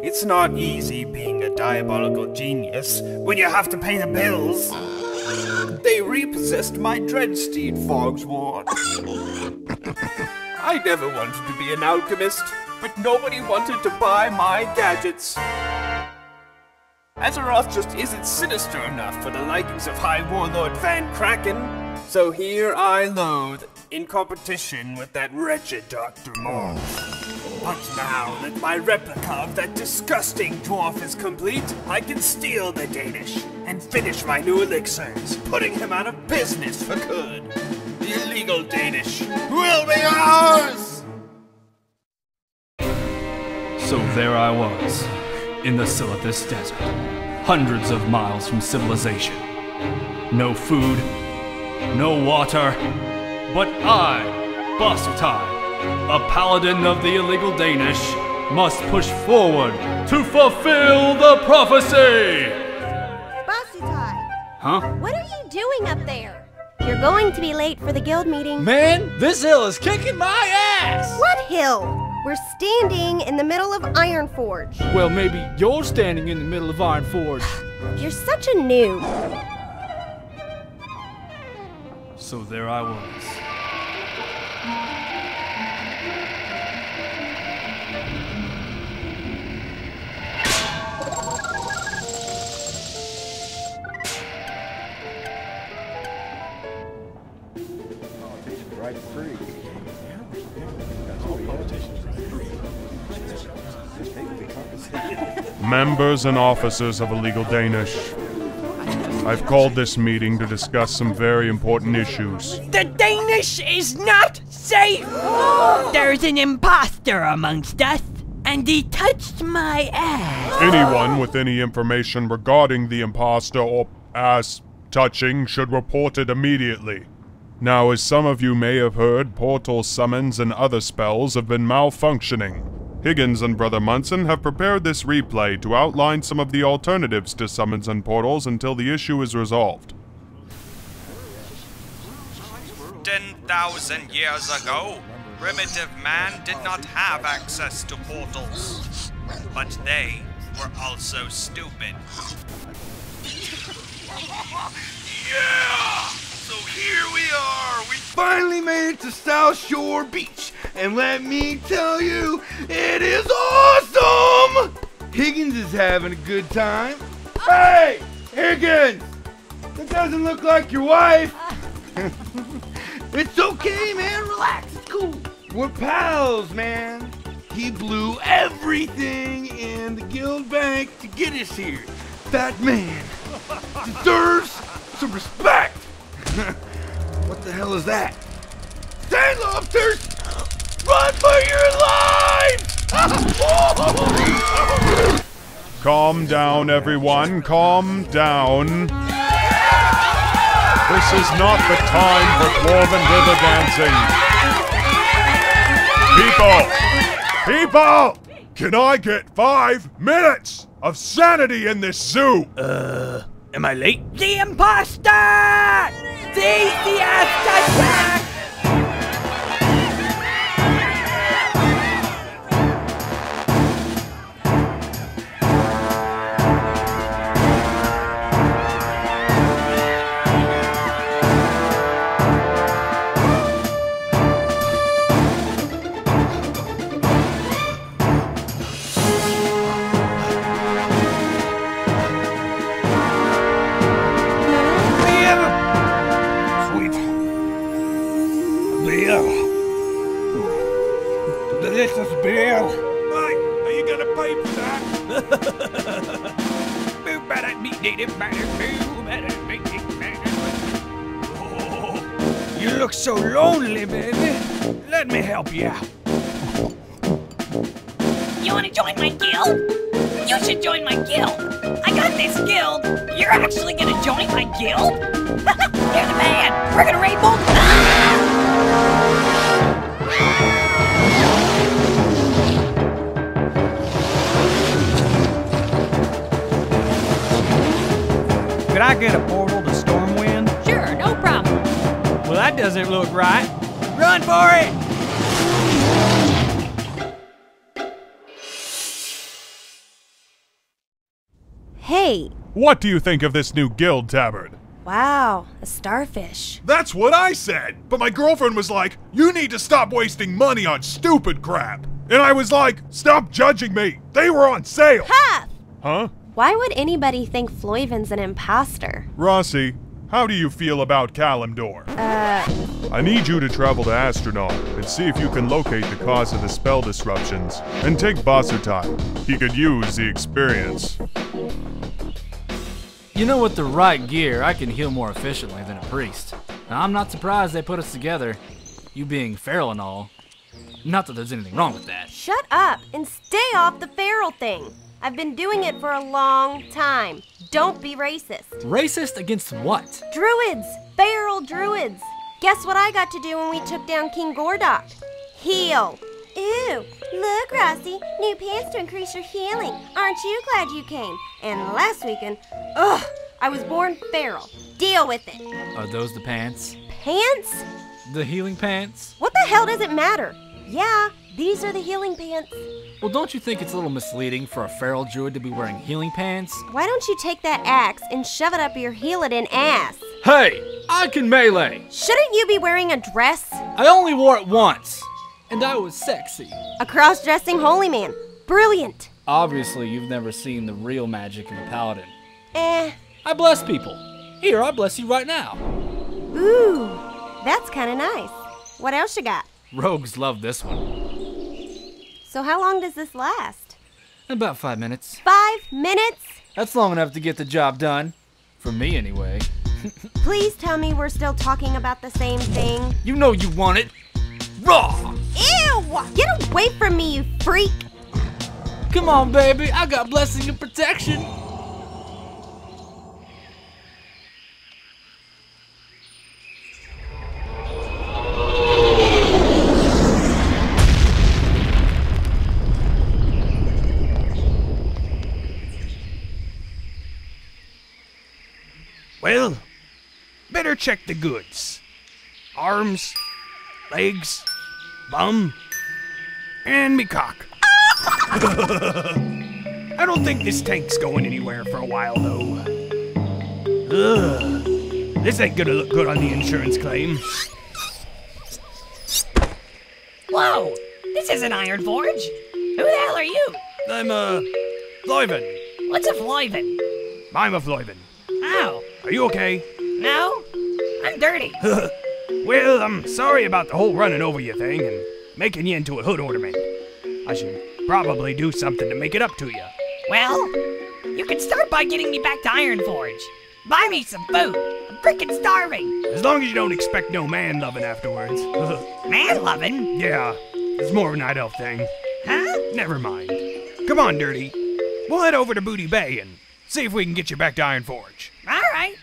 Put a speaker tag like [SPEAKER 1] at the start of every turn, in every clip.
[SPEAKER 1] It's not easy being a diabolical genius when you have to pay the bills. They repossessed my dreadsteed, Fogsward. I never wanted to be an alchemist, but nobody wanted to buy my gadgets. Azeroth just isn't sinister enough for the likings of High Warlord Van Kraken, so here I loathe, in competition with that wretched Dr. Morse. But now that my replica of that disgusting dwarf is complete, I can steal the Danish and finish my new elixirs, putting him out of business for good. The illegal Danish will be ours!
[SPEAKER 2] So there I was, in the Silithus Desert, hundreds of miles from civilization. No food, no water, but I, Basutai, a paladin of the illegal Danish, must push forward to fulfill the prophecy!
[SPEAKER 3] Basutai!
[SPEAKER 2] Huh?
[SPEAKER 3] What are you doing up there? You're going to be late for the guild meeting.
[SPEAKER 4] Man, this hill is kicking my ass!
[SPEAKER 3] What hill? We're standing in the middle of Ironforge.
[SPEAKER 4] Well, maybe you're standing in the middle of Ironforge.
[SPEAKER 3] You're such a noob.
[SPEAKER 2] So there I was.
[SPEAKER 5] Members and officers of Illegal Danish, I've called this meeting to discuss some very important issues.
[SPEAKER 6] The Danish is not safe! There's an imposter amongst us, and he touched my ass.
[SPEAKER 5] Anyone with any information regarding the imposter or ass touching should report it immediately. Now, as some of you may have heard, portal summons and other spells have been malfunctioning. Higgins and Brother Munson have prepared this replay to outline some of the alternatives to summons and portals until the issue is resolved.
[SPEAKER 7] 10,000 years ago, primitive man did not have access to portals, but they were also stupid.
[SPEAKER 8] Yeah! So here we are! We finally made it to South Shore Beach, and let me tell you, it is awesome! Higgins is having a good time. Hey! Higgins! That doesn't look like your wife! It's okay, man, relax, it's cool. We're pals, man. He blew everything in the guild bank to get us here. That man deserves some respect. What the hell is that? Stand lobsters! Run for your lives!
[SPEAKER 5] Calm down, everyone. Calm down. This is not the time for dwarven river dancing. People! Can I get 5 minutes of sanity in this zoo?
[SPEAKER 8] Am I late?
[SPEAKER 6] The imposter! The attack!
[SPEAKER 8] Delicious beer. Hey, are you gonna pay for that? Oh, you look so lonely, baby. Let me help you out.
[SPEAKER 9] You wanna join my guild? You should join my guild. I got this guild. You're actually gonna join my guild? You're the man. We're gonna raid both.
[SPEAKER 10] Could I get a portal to Stormwind?
[SPEAKER 9] Sure, no problem.
[SPEAKER 10] Well, that doesn't look right. Run for it!
[SPEAKER 3] Hey,
[SPEAKER 5] What do you think of this new guild tavern?
[SPEAKER 3] wow, a starfish.
[SPEAKER 5] That's what I said! But my girlfriend was like, you need to stop wasting money on stupid crap! And I was like, stop judging me! They were on sale!
[SPEAKER 3] Ha!
[SPEAKER 5] Huh?
[SPEAKER 3] Why would anybody think Floyvin's an imposter?
[SPEAKER 5] Rossi, how do you feel about Kalimdor? I need you to travel to Astronaut and see if you can locate the cause of the spell disruptions. And take Bassertine. He could use the experience.
[SPEAKER 4] You know, with the right gear, I can heal more efficiently than a priest. Now, I'm not surprised they put us together, you being feral and all. Not that there's anything wrong with that.
[SPEAKER 3] Shut up and stay off the feral thing. I've been doing it for a long time. Don't be racist.
[SPEAKER 4] Racist against what?
[SPEAKER 3] Druids! Feral druids! Guess what I got to do when we took down King Gordok? Heal. Ew, look, Rossi, new pants to increase your healing. Aren't you glad you came? And last weekend, ugh, I was born feral. Deal with it.
[SPEAKER 4] Are those the pants?
[SPEAKER 3] Pants?
[SPEAKER 4] The healing pants?
[SPEAKER 3] What the hell does it matter? Yeah, these are the healing pants.
[SPEAKER 4] Well, don't you think it's a little misleading for a feral druid to be wearing healing pants?
[SPEAKER 3] Why don't you take that axe and shove it up your heel-it-in ass?
[SPEAKER 4] Hey, I can melee!
[SPEAKER 3] Shouldn't you be wearing a dress?
[SPEAKER 4] I only wore it once, and I was sexy.
[SPEAKER 3] A cross-dressing holy man. Brilliant.
[SPEAKER 4] Obviously, you've never seen the real magic in a paladin.
[SPEAKER 3] I
[SPEAKER 4] bless people. Here, I bless you right now.
[SPEAKER 3] Ooh, that's kind of nice. What else you got?
[SPEAKER 4] Rogues love this one.
[SPEAKER 3] So how long does this last?
[SPEAKER 4] About 5 minutes.
[SPEAKER 3] 5 minutes?
[SPEAKER 4] That's long enough to get the job done. For me, anyway.
[SPEAKER 3] Please tell me we're still talking about the same thing.
[SPEAKER 4] You know you want it. Raw!
[SPEAKER 3] Ew! Get away from me, you freak!
[SPEAKER 4] Come on, baby. I got blessing and protection.
[SPEAKER 10] Well, better check the goods. Arms, legs, bum, and me cock. I don't think this tank's going anywhere for a while, though. Ugh. This ain't gonna look good on the insurance claim.
[SPEAKER 9] Whoa! This isn't Iron Forge. Who the hell are you?
[SPEAKER 10] I'm, Floyven.
[SPEAKER 9] What's a Floyven?
[SPEAKER 10] I'm a Floyven.
[SPEAKER 9] Ow.
[SPEAKER 10] Are you okay?
[SPEAKER 9] No? I'm dirty.
[SPEAKER 10] Well, I'm sorry about the whole running over you thing and making you into a hood ornament. I I should probably do something to make it up to you.
[SPEAKER 9] Well, you can start by getting me back to Ironforge. Buy me some food. I'm freaking starving.
[SPEAKER 10] As long as you don't expect no man loving afterwards.
[SPEAKER 9] Man loving?
[SPEAKER 10] Yeah, it's more of a night elf thing.
[SPEAKER 9] Huh?
[SPEAKER 10] Never mind. Come on, Dirty. We'll head over to Booty Bay and see if we can get you back to Ironforge.
[SPEAKER 9] All right.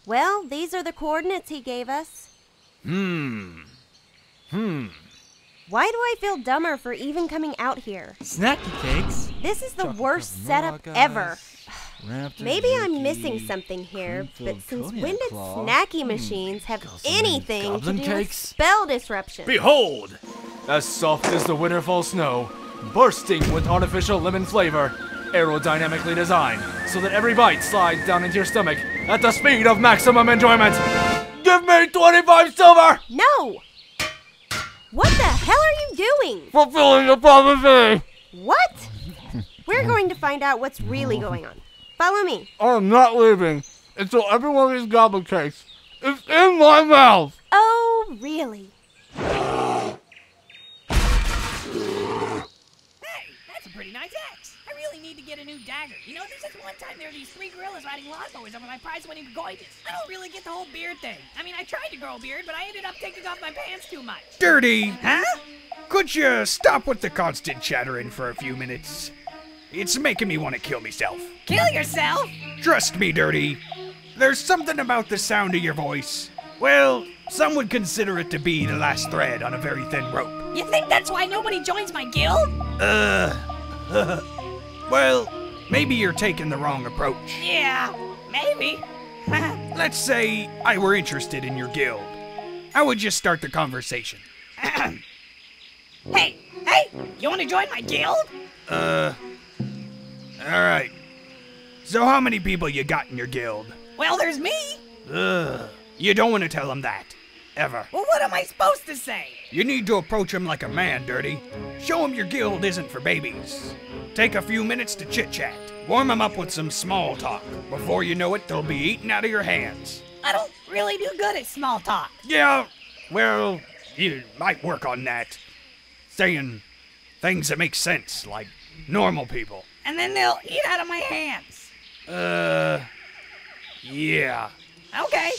[SPEAKER 3] Well, these are the coordinates he gave us.
[SPEAKER 4] Why
[SPEAKER 3] Why do I feel dumber for even coming out here?
[SPEAKER 4] Snacky cakes.
[SPEAKER 3] This is the worst setup ever. Maybe I'm missing something here, but since when did snacky machines have anything to do with spell disruption?
[SPEAKER 2] Behold! As soft as the winterfall snow, bursting with artificial lemon flavor, aerodynamically designed so that every bite slides down into your stomach at the speed of maximum enjoyment. Give me 25 silver!
[SPEAKER 3] No! What the hell are you doing?
[SPEAKER 2] Fulfilling the prophecy!
[SPEAKER 3] What? We're going to find out what's really going on. Follow me.
[SPEAKER 2] I'm not leaving until every one of these goblin cakes is in my mouth!
[SPEAKER 3] Oh, really?
[SPEAKER 9] Hey, that's a pretty nice axe. I really need to get a new dagger. You know, there's this one time there were these 3 gorillas riding lawnmowers over my prize-winning gorgeous. I don't really get the whole beard thing. I mean, I tried to grow a beard, but I ended up taking off my pants too much.
[SPEAKER 10] Dirty!
[SPEAKER 9] Huh?
[SPEAKER 10] Could you stop with the constant chattering for a few minutes? It's making me want to kill myself.
[SPEAKER 9] Kill yourself?
[SPEAKER 10] Trust me, Dirty. There's something about the sound of your voice. Well, some would consider it to be the last thread on a very thin rope.
[SPEAKER 9] You think that's why nobody joins my guild?
[SPEAKER 10] Well, maybe you're taking the wrong approach.
[SPEAKER 9] Yeah, maybe.
[SPEAKER 10] Let's say I were interested in your guild. How would you start the conversation?
[SPEAKER 9] Hey, you want to join my guild?
[SPEAKER 10] Alright. So how many people you got in your guild?
[SPEAKER 9] Well, there's me.
[SPEAKER 10] You don't want to tell them that. Ever.
[SPEAKER 9] Well, what am I supposed to say?
[SPEAKER 10] You need to approach them like a man, Dirty. Show them your guild isn't for babies. Take a few minutes to chit-chat. Warm them up with some small talk. Before you know it, they'll be eaten out of your hands.
[SPEAKER 9] I don't really do good at small talk.
[SPEAKER 10] Yeah, well, you might work on that. Saying things that make sense, like normal people.
[SPEAKER 9] And then they'll eat out of my hands.
[SPEAKER 10] Yeah.
[SPEAKER 9] Okay.